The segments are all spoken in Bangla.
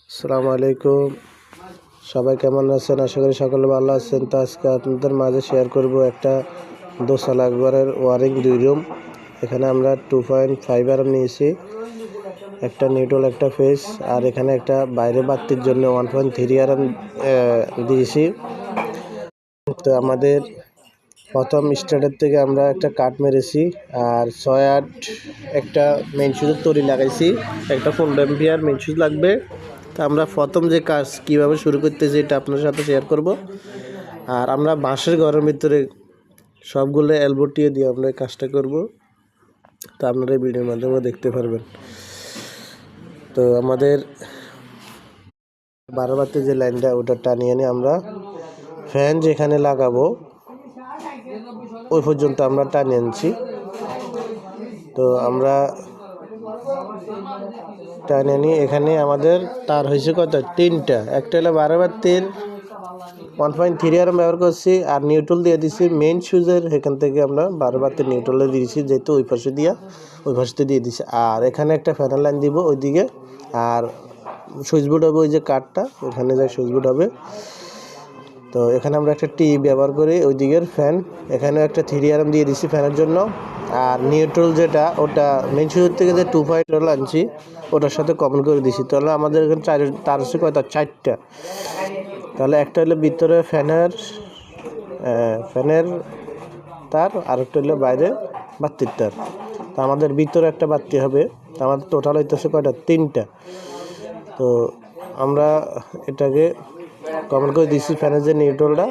আসসালামু আলাইকুম, সবাই কেমন আছেন? আশা করি সকলে ভালো আছেন। তো আজকে আপনাদের মাঝে শেয়ার করব একটা দোতলা ঘরের ওয়ারিং 2 রুম। এখানে আমরা 2.5 আরএম নিয়েছি, একটা নিউট্রাল, একটা ফেস, আর এখানে একটা বাইরে বাতির জন্য 1.3 আরএম দিয়েছি। তো আমাদের প্রথম স্টার্টের থেকে আমরা একটা কাট মেরেছি, আর 6-8 একটা মেইন সুইচের তৈরি লাগাইছি। একটা 15 অ্যাম্পিয়ার মেইন সুইচ লাগবে। তো আমরা প্রথম যে কাজ কীভাবে শুরু করতেছি এটা আপনার সাথে শেয়ার করব। আর আমরা বাঁশের ঘরের ভিতরে সবগুলো এলবোটিয়ে দিয়ে আমরা এই কাজটা করব। তো আপনারা এই ভিডিওর মাধ্যমে দেখতে পারবেন। তো আমাদের 12 বাতি যে লাইনটা ওটা টানিয়ে নিয়ে আমরা ফ্যান যেখানে লাগাবো ওই পর্যন্ত আমরা টানিয়ে আনছি। তো আমরা টানিয়ে নিয়ে এখানে আমাদের তার হয়েছে কত, 3টা। একটা হলো 12 বাতির 1.3 আরএম ব্যবহার করছি, আর নিউট্রাল দিয়ে দিছি মেইন সুইচের এখান থেকে আমরা 12 বাতির নিউট্রালে দিয়েছি, যেহেতু ওই পাশে দিয়ে দিছি। আর এখানে একটা ফ্যানের লাইন দিব ওইদিকে, আর সুইচ বোর্ড হবে ওই যে কাঠটা, ওখানে যায় সুইচ বোর্ড হবে। তো এখানে আমরা একটা টি ব্যবহার করি ওই দিকের ফ্যান। এখানেও একটা 3 আরএম দিয়ে দিছি ফ্যানের জন্য। আর নিউট্রাল যেটা ওটা মেইন সুইচের থেকে যে 2.5 আনছি ওটার সাথে কমন করে দিছি। তাহলে আমাদের এখানে তার হচ্ছে কয়টা, 4টা। তাহলে একটা হলো ভিতরে ফ্যানের তার, আর একটা হলো বাইরে বাতির তার। তো আমাদের ভিতরে একটা বাতি হবে। তো আমাদের টোটাল হইতেছে কয়টা, 3টা। তো আমরা এটাকে কমন করে দিচ্ছি ফ্যানের যে নিউট্রালটা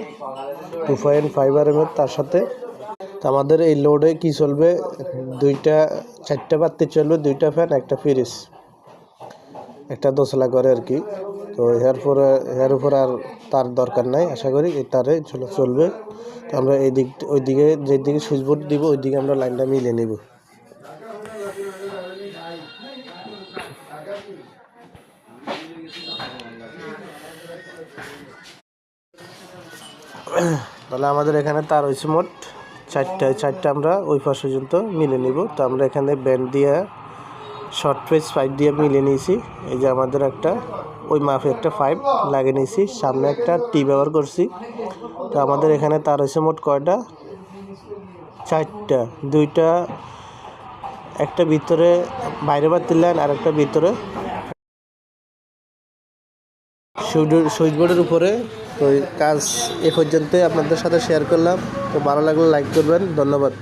2.5 আরএম তার সাথে। তো আমাদের এই লোডে কি চলবে, 4টা বাতি চলবে, 2টা ফ্যান, একটা ফ্রিজ, একটা দোতলা করে আর কি। তো এর উপর আর তার দরকার নাই, আশা করি এই তারে চলবে। তো আমরা ওইদিকে যেদিকে সুইচ বোর্ড দিব ওইদিকে আমরা লাইনটা মিলিয়ে নেব। তাহলে আমাদের এখানে তার হয়েছে মোট 4টা আমরা ওই পাশ পর্যন্ত মিলে নিব। তো আমরা এখানে ব্যান্ড দিয়ে শর্ট ফেস পাইপ দিয়ে মিলে নিয়েছি। এই যে আমাদের একটা ওই মাপে একটা পাইপ লাগিয়ে নিয়েছি, সামনে একটা টি ব্যবহার করছি। তো আমাদের এখানে তার হয়েছে মোট কয়টা, 4টা, 2টা, একটা ভিতরে বাইরে বাতির লাইন, আর একটা ভিতরে সুইচ বোর্ডের উপরে। তো কাজ এ পর্যন্ত আপনাদের সাথে শেয়ার করলাম। তো ভালো লাগলে লাইক করবেন। ধন্যবাদ।